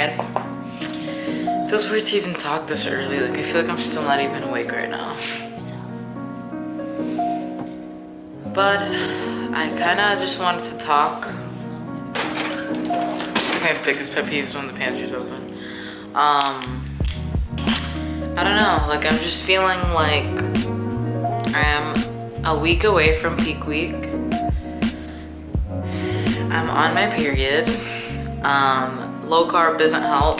guys. Feels weird to even talk this early. Like, I feel like I'm still not even awake right now. But I kind of just wanted to talk. It's like my biggest pet peeve is when the pantry's open. I don't know. Like, I'm just feeling like I am a week away from peak week. I'm on my period. Low carb doesn't help.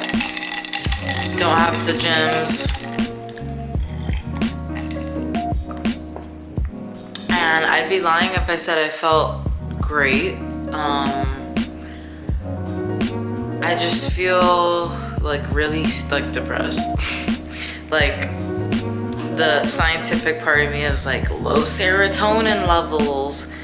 Don't have the gyms. And I'd be lying if I said I felt great. I just feel like really like depressed. Like, the scientific part of me is like low serotonin levels.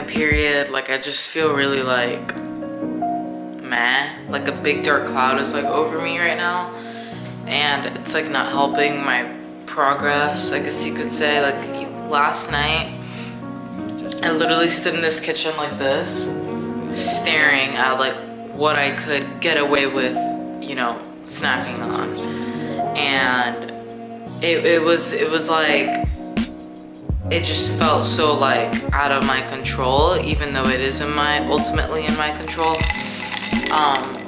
Period, like I just feel really like meh, like a big dark cloud is like over me right now, and it's like not helping my progress, I guess you could say. Like last night I literally stood in this kitchen like this, staring at like what I could get away with, you know, snacking on, and it was like it just felt so like out of my control, even though it is ultimately in my control,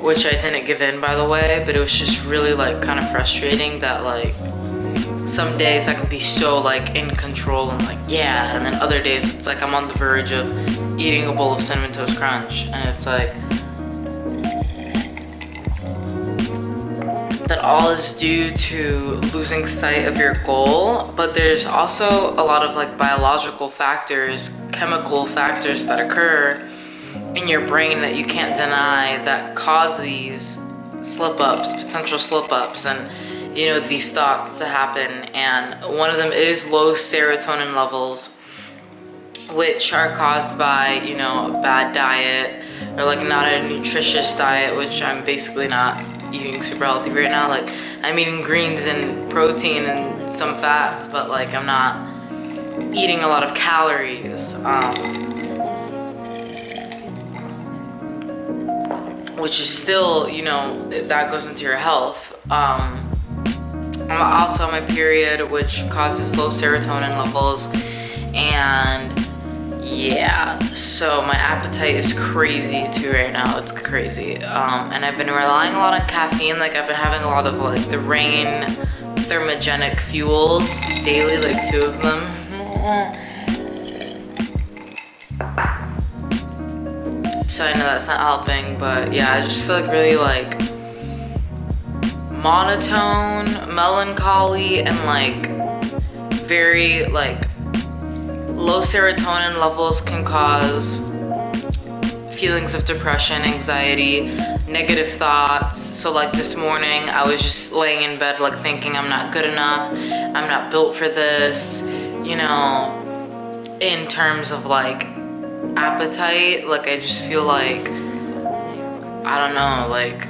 which I didn't give in, by the way. But it was just really like kind of frustrating that like some days I can be so like in control and like yeah, and then other days it's like I'm on the verge of eating a bowl of Cinnamon Toast Crunch, and it's like that all is due to losing sight of your goal. But there's also a lot of like biological factors, chemical factors that occur in your brain that you can't deny that cause these slip-ups, potential slip-ups, and you know, these thoughts to happen. And one of them is low serotonin levels, which are caused by, you know, a bad diet or like not a nutritious diet, which I'm basically not eating super healthy right now. Like, I'm eating greens and protein and some fats, but like I'm not eating a lot of calories, which is still, you know, that goes into your health. I'm also on my period, which causes low serotonin levels, and yeah, so my appetite is crazy too right now. It's crazy. And I've been relying a lot on caffeine. Like, I've been having a lot of like the Rain thermogenic fuels daily, like 2 of them. So I know that's not helping, but yeah, I just feel like really like monotone, melancholy, and like very like low serotonin levels can cause feelings of depression, anxiety, negative thoughts. So like this morning I was just laying in bed like thinking I'm not good enough, I'm not built for this, you know, in terms of like appetite. Like I just feel like, I don't know, like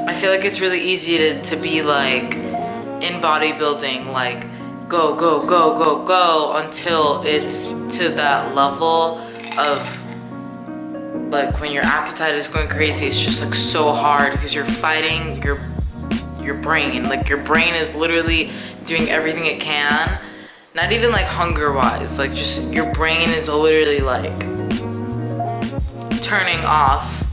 I feel like it's really easy to be like in bodybuilding, like go, go, go, go, go, until it's to that level of like when your appetite is going crazy. It's just like so hard because you're fighting your brain. Like your brain is literally doing everything it can, not even like hunger wise, like just your brain is literally like turning off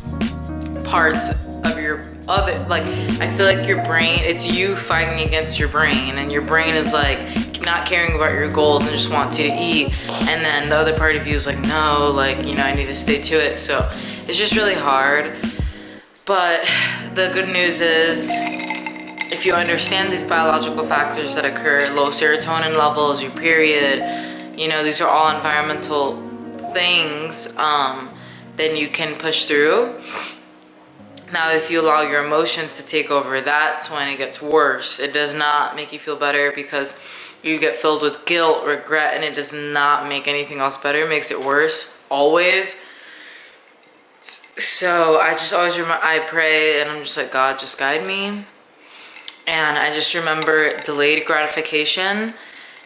parts of your other, like I feel like your brain, it's you fighting against your brain, and your brain is like not caring about your goals and just wants you to eat, and then the other part of you is like, no, like, you know, I need to stay to it. So it's just really hard. But the good news is, if you understand these biological factors that occur, low serotonin levels, your period, you know, these are all environmental things, then you can push through. Now, if you allow your emotions to take over, that's when it gets worse. It does not make you feel better because you get filled with guilt, regret, and it does not make anything else better. It makes it worse, always. So I just always I pray, and I'm just like, God, just guide me. And I just remember delayed gratification,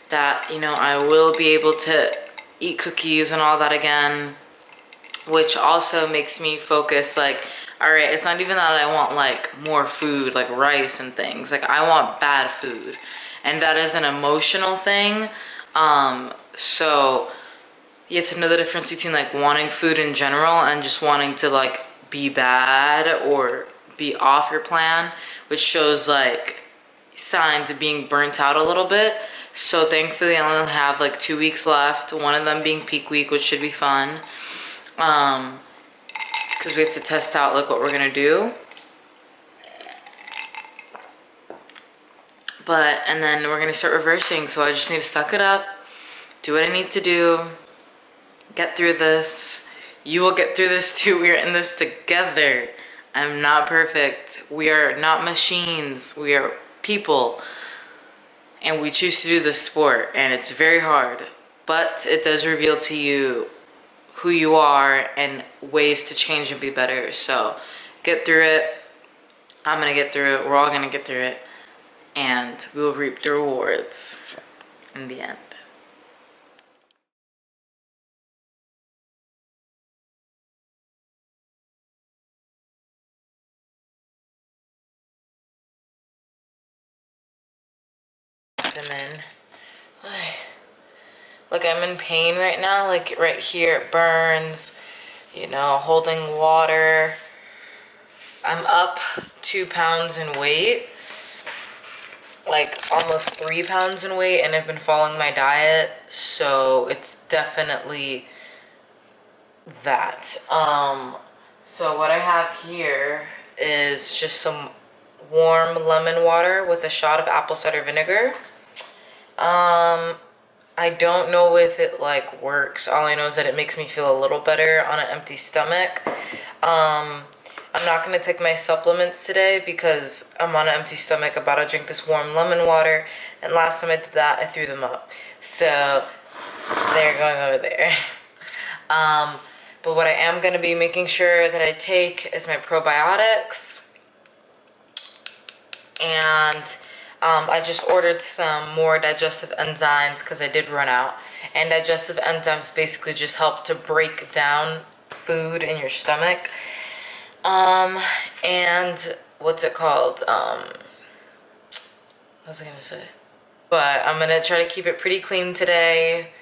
that, you know, I will be able to eat cookies and all that again, which also makes me focus like, all right, it's not even that I want like more food, like rice and things. Like I want bad food, and that is an emotional thing. So you have to know the difference between like wanting food in general and just wanting to like be bad or be off your plan, which shows like signs of being burnt out a little bit. So thankfully I only have like 2 weeks left, one of them being peak week, which should be fun. Because we have to test out like what we're gonna do. And then we're gonna start reversing, so I just need to suck it up, do what I need to do, get through this. You will get through this too. We are in this together. I'm not perfect. We are not machines. We are people. And we choose to do this sport, and it's very hard, but it does reveal to you who you are and ways to change and be better. So get through it. I'm gonna get through it. We're all gonna get through it, and we will reap the rewards in the end. I'm in. Like I'm in pain right now, like right here it burns, you know, holding water. I'm up 2 pounds in weight, like almost 3 pounds in weight, and I've been following my diet, so it's definitely that. So what I have here is just some warm lemon water with a shot of apple cider vinegar. I don't know if it like works. All I know is that it makes me feel a little better on an empty stomach. I'm not gonna take my supplements today because I'm on an empty stomach, about to drink this warm lemon water, and last time I did that I threw them up, so they're going over there. But what I am gonna be making sure that I take is my probiotics, and I just ordered some more digestive enzymes because I did run out. And digestive enzymes basically just help to break down food in your stomach. And what's it called? What was I gonna say? But I'm gonna try to keep it pretty clean today.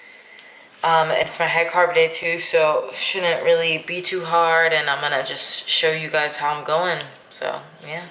It's my high carb day too, so shouldn't really be too hard. And I'm gonna just show you guys how I'm going. So yeah.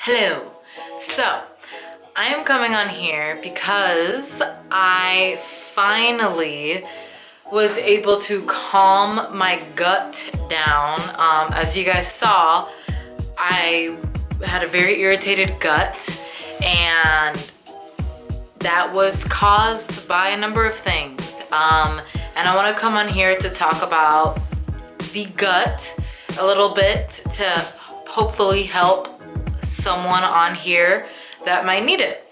Hello. So I am coming on here because I finally was able to calm my gut down. As you guys saw, I had a very irritated gut, and that was caused by a number of things. And I want to come on here to talk about the gut a little bit to hopefully help someone on here that might need it.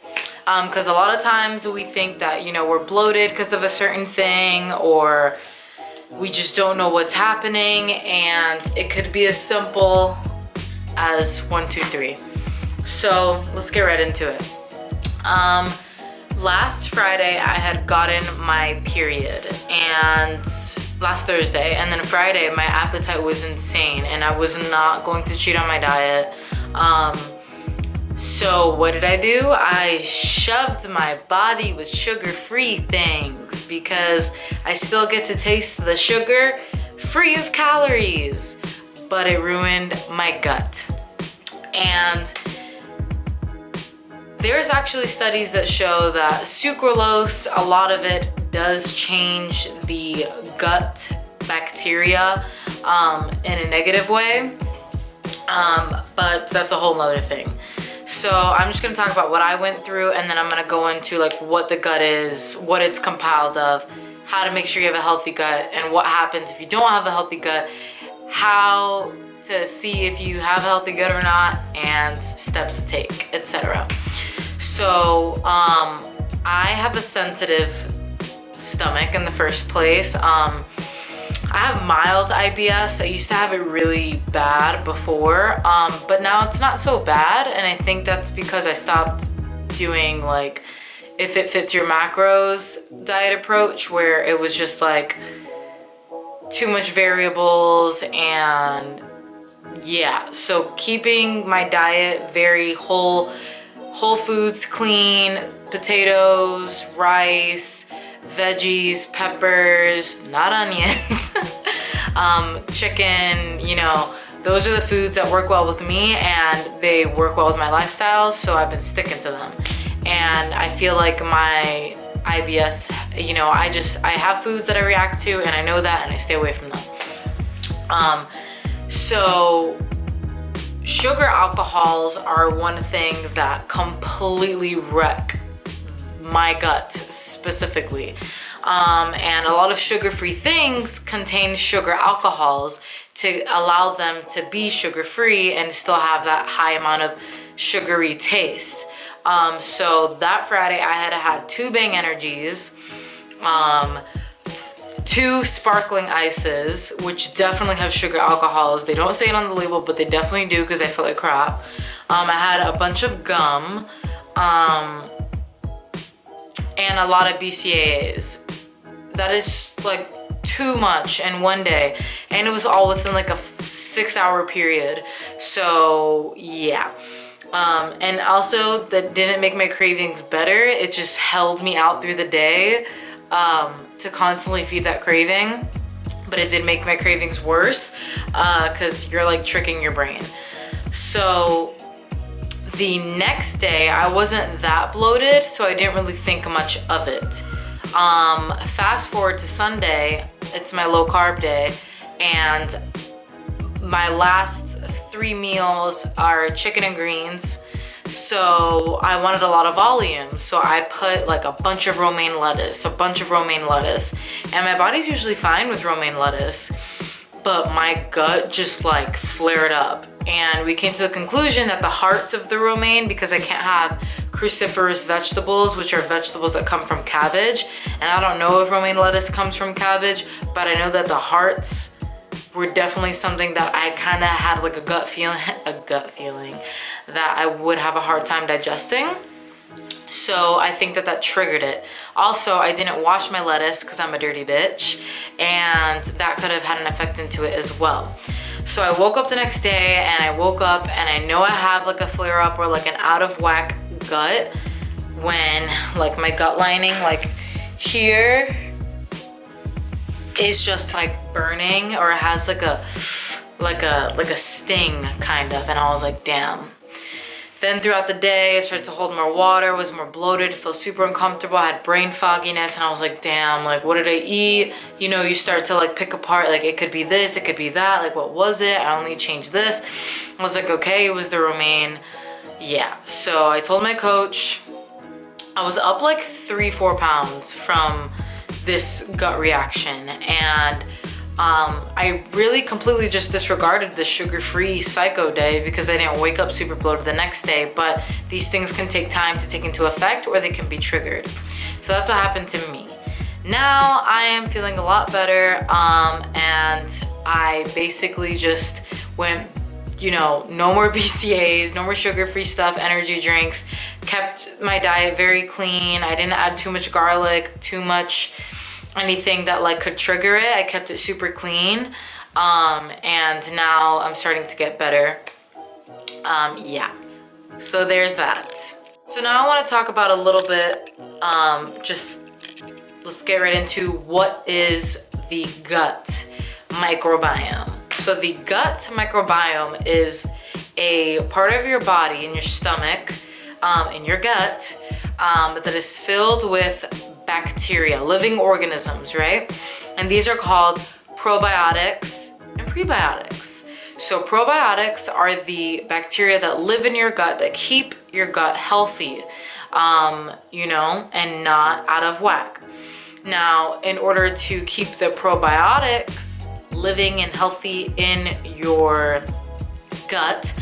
Because a lot of times we think that, you know, we're bloated because of a certain thing, or we just don't know what's happening, and it could be as simple as 1, 2, 3. So let's get right into it. Last Friday I had gotten my period, and last Thursday, and then Friday my appetite was insane and I was not going to cheat on my diet. So what did I do? I shoved my body with sugar-free things because I still get to taste the sugar free of calories, but it ruined my gut. And there's actually studies that show that sucralose, a lot of it does change the gut bacteria in a negative way, but that's a whole nother thing. So I'm just gonna talk about what I went through, and then I'm gonna go into like what the gut is, what it's compiled of, how to make sure you have a healthy gut, and what happens if you don't have a healthy gut, how to see if you have a healthy gut or not, and steps to take, etc. So I have a sensitive stomach in the first place. I have mild IBS. I used to have it really bad before, but now it's not so bad, and I think that's because I stopped doing like if it fits your macros diet approach, where it was just like too much variables. And yeah, so keeping my diet very whole foods, clean, potatoes, rice, veggies, peppers, not onions, chicken, you know, those are the foods that work well with me, and they work well with my lifestyle, so I've been sticking to them. And I feel like my IBS, you know, I have foods that I react to, and I know that, and I stay away from them. So sugar alcohols are one thing that completely wreck my gut specifically. And a lot of sugar-free things contain sugar alcohols to allow them to be sugar-free and still have that high amount of sugary taste. So that Friday I had 2 Bang Energies, 2 sparkling ices, which definitely have sugar alcohols. They don't say it on the label, but they definitely do because I feel like crap. I had a bunch of gum, and a lot of BCAAs. That is like too much in one day, and it was all within like a 6-hour period. So yeah. And also that didn't make my cravings better. It just held me out through the day to constantly feed that craving, but it did make my cravings worse because you're like tricking your brain. So the next day I wasn't that bloated, so I didn't really think much of it. Fast forward to Sunday, it's my low carb day, and my last 3 meals are chicken and greens. So I wanted a lot of volume, so I put like a bunch of romaine lettuce, and my body's usually fine with romaine lettuce, but my gut just like flared up. And we came to the conclusion that the hearts of the romaine, because I can't have cruciferous vegetables, which are vegetables that come from cabbage, and I don't know if romaine lettuce comes from cabbage, but I know that the hearts were definitely something that I kind of had like a gut feeling that I would have a hard time digesting. So I think that triggered it. Also, I didn't wash my lettuce because I'm a dirty bitch, and that could have had an effect into it as well. So I woke up the next day, and I know I have like a flare up or like an out of whack gut when like my gut lining like here is just like burning, or it has like a sting kind of, and I was like, damn. Then throughout the day, I started to hold more water, was more bloated, feel super uncomfortable, I had brain fogginess, and I was like, damn, like, what did I eat? You know, you start to like pick apart, like, it could be this, it could be that, like, what was it? I only changed this. I was like, okay, it was the romaine. Yeah, so I told my coach, I was up like 3-4 pounds from this gut reaction, and I really completely just disregarded the sugar-free psycho day because I didn't wake up super bloated the next day. But these things can take time to take into effect, or they can be triggered. So that's what happened to me. Now I am feeling a lot better, and I basically just went, you know, no more BCAAs, no more sugar-free stuff, energy drinks, kept my diet very clean. I didn't add too much garlic, too much anything that like could trigger it. I kept it super clean, and now I'm starting to get better. Yeah, so there's that. So now I want to talk about a little bit, just let's get right into what is the gut microbiome. So the gut microbiome is a part of your body in your stomach, in your gut, that is filled with bacteria, living organisms, right? And these are called probiotics and prebiotics. So probiotics are the bacteria that live in your gut, that keep your gut healthy, you know, and not out of whack. Now, in order to keep the probiotics living and healthy in your gut,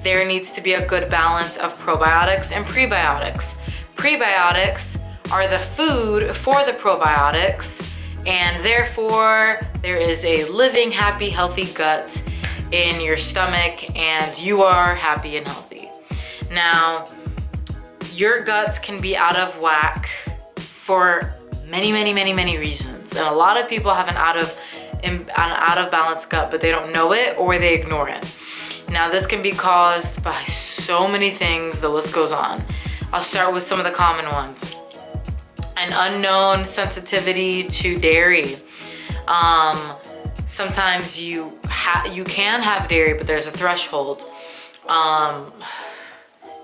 there needs to be a good balance of probiotics and prebiotics. Prebiotics are the food for the probiotics, and therefore there is a living, happy, healthy gut in your stomach, and you are happy and healthy. Now, your gut can be out of whack for many reasons, and a lot of people have an out of balance gut, but they don't know it or they ignore it. Now, this can be caused by so many things, the list goes on. I'll start with some of the common ones. An unknown sensitivity to dairy. Sometimes you can have dairy, but there's a threshold.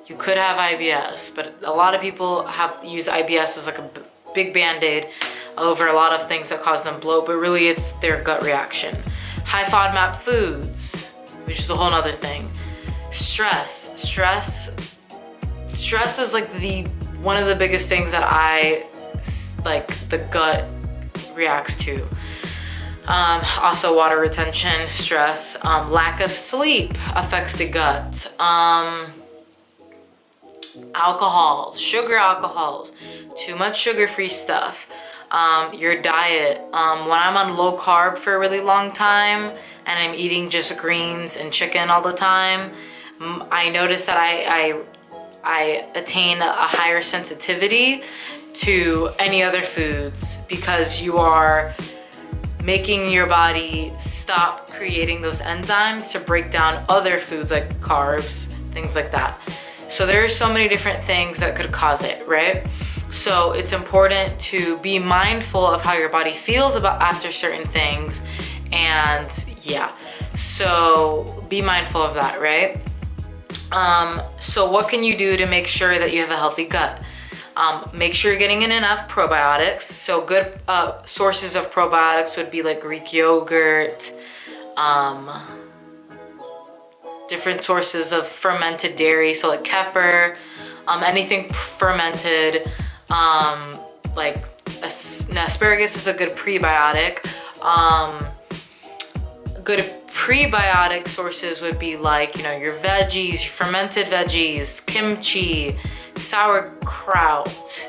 You could have IBS, but a lot of people use IBS as like a big band-aid over a lot of things that cause them bloat, but really it's their gut reaction. High FODMAP foods, which is a whole nother thing. Stress is like one of the biggest things that the gut reacts to. Also water retention, stress, lack of sleep affects the gut. Alcohol, sugar alcohols, too much sugar-free stuff. Your diet. When I'm on low carb for a really long time and I'm eating just greens and chicken all the time, I notice that I attain a higher sensitivity to any other foods because you are making your body stop creating those enzymes to break down other foods like carbs, things like that. So there are so many different things that could cause it, right? So it's important to be mindful of how your body feels after certain things, and yeah, so be mindful of that, right? So what can you do to make sure that you have a healthy gut? Make sure you're getting in enough probiotics. So good sources of probiotics would be like Greek yogurt, different sources of fermented dairy, so like kefir, anything fermented, like asparagus is a good prebiotic. Good prebiotic sources would be like, you know, your veggies, your fermented veggies, kimchi, sauerkraut,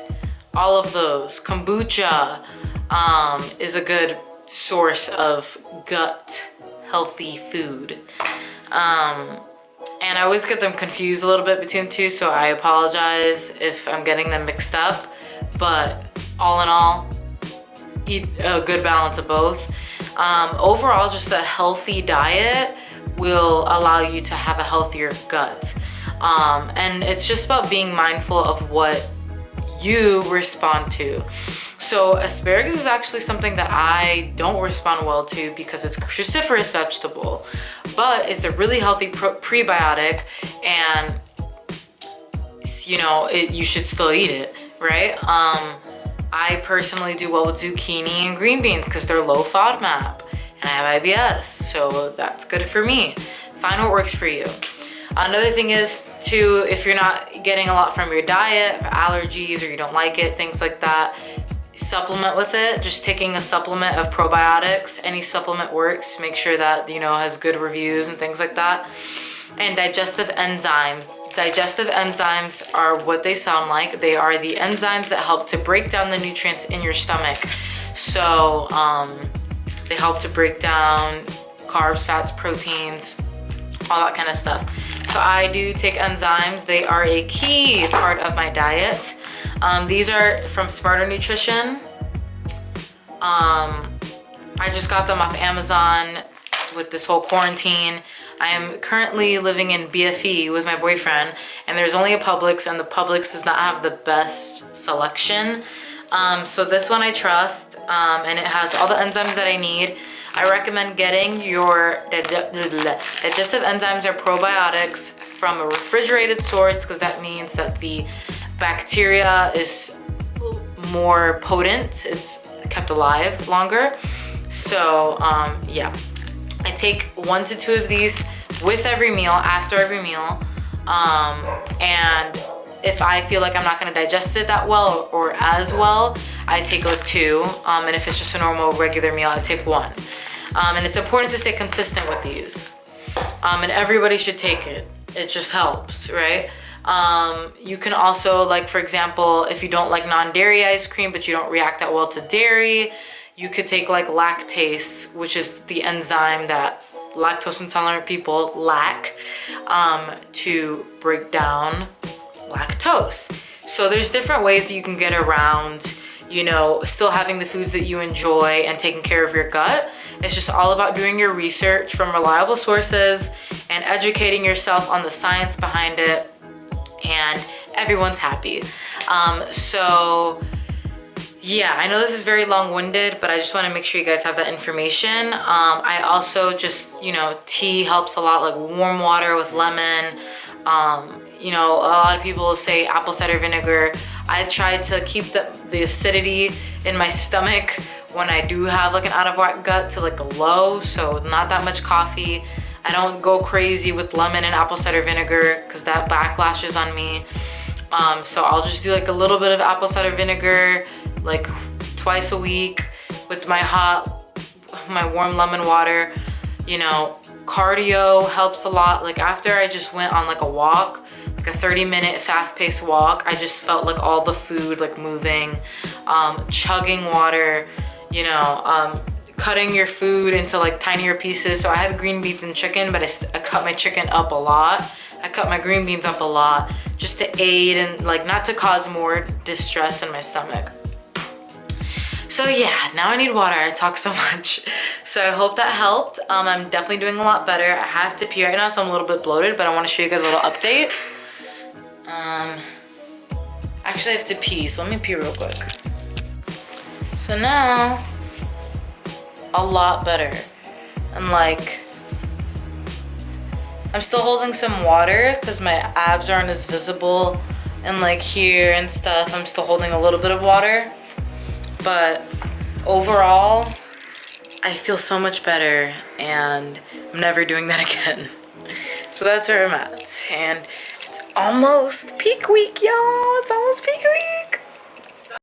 all of those. Kombucha is a good source of gut healthy food. And I always get them confused a little bit between the two, so I apologize if I'm getting them mixed up. But all in all, eat a good balance of both. Overall, just a healthy diet will allow you to have a healthier gut. And it's just about being mindful of what you respond to. So asparagus is actually something that I don't respond well to because it's a cruciferous vegetable, but it's a really healthy prebiotic, and you know, you should still eat it, right? I personally do well with zucchini and green beans because they're low FODMAP, and I have IBS, so that's good for me. Find what works for you. Another thing is too, if you're not getting a lot from your diet, allergies, or you don't like it, things like that, supplement with it. Just taking a supplement of probiotics, any supplement works. Make sure that, you know, has good reviews and things like that. And digestive enzymes. Digestive enzymes are what they sound like. They are the enzymes that help to break down the nutrients in your stomach. So they help to break down carbs, fats, proteins, all that kind of stuff. So I do take enzymes. They are a key part of my diet. These are from Smarter Nutrition. I just got them off Amazon with this whole quarantine. I am currently living in BFE with my boyfriend, and there's only a Publix, and the Publix does not have the best selection. So this one I trust, and it has all the enzymes that I need. I recommend getting your digestive enzymes or probiotics from a refrigerated source, because that means that the bacteria is more potent. It's kept alive longer. So yeah, I take 1 to 2 of these with every meal, after every meal. And if I feel like I'm not gonna digest it that well or as well, I take like 2. And if it's just a normal regular meal, I take 1. And it's important to stay consistent with these. And everybody should take it. It just helps, right? You can also, like, for example, if you don't like non-dairy ice cream, but you don't react that well to dairy, you could take like lactase, which is the enzyme that lactose intolerant people lack, to break down lactose. So there's different ways that you can get around, you know, still having the foods that you enjoy and taking care of your gut. It's just all about doing your research from reliable sources and educating yourself on the science behind it, and everyone's happy. So yeah, I know this is very long-winded, but I just want to make sure you guys have that information. I also just, you know, tea helps a lot, like warm water with lemon. You know, a lot of people say apple cider vinegar. I try to keep the acidity in my stomach when I do have like an out of whack gut to like a low, so not that much coffee. I don't go crazy with lemon and apple cider vinegar because that backlashes on me. So I'll just do like a little bit of apple cider vinegar like twice a week with my warm lemon water. You know, cardio helps a lot. Like after I just went on like a walk, like a 30-minute fast-paced walk, I just felt like all the food like moving, chugging water, you know, cutting your food into like tinier pieces. So I had green beans and chicken, but I cut my chicken up a lot. I cut my green beans up a lot just to aid and like not to cause more distress in my stomach. So yeah, now I need water. I talk so much. So I hope that helped. I'm definitely doing a lot better. I have to pee right now, so I'm a little bit bloated, but I want to show you guys a little update. Actually I have to pee, so let me pee real quick. So now, a lot better. And like, I'm still holding some water because my abs aren't as visible, and like here and stuff, I'm still holding a little bit of water. But overall, I feel so much better, and I'm never doing that again. So that's where I'm at. And it's almost peak week, y'all. It's almost peak week.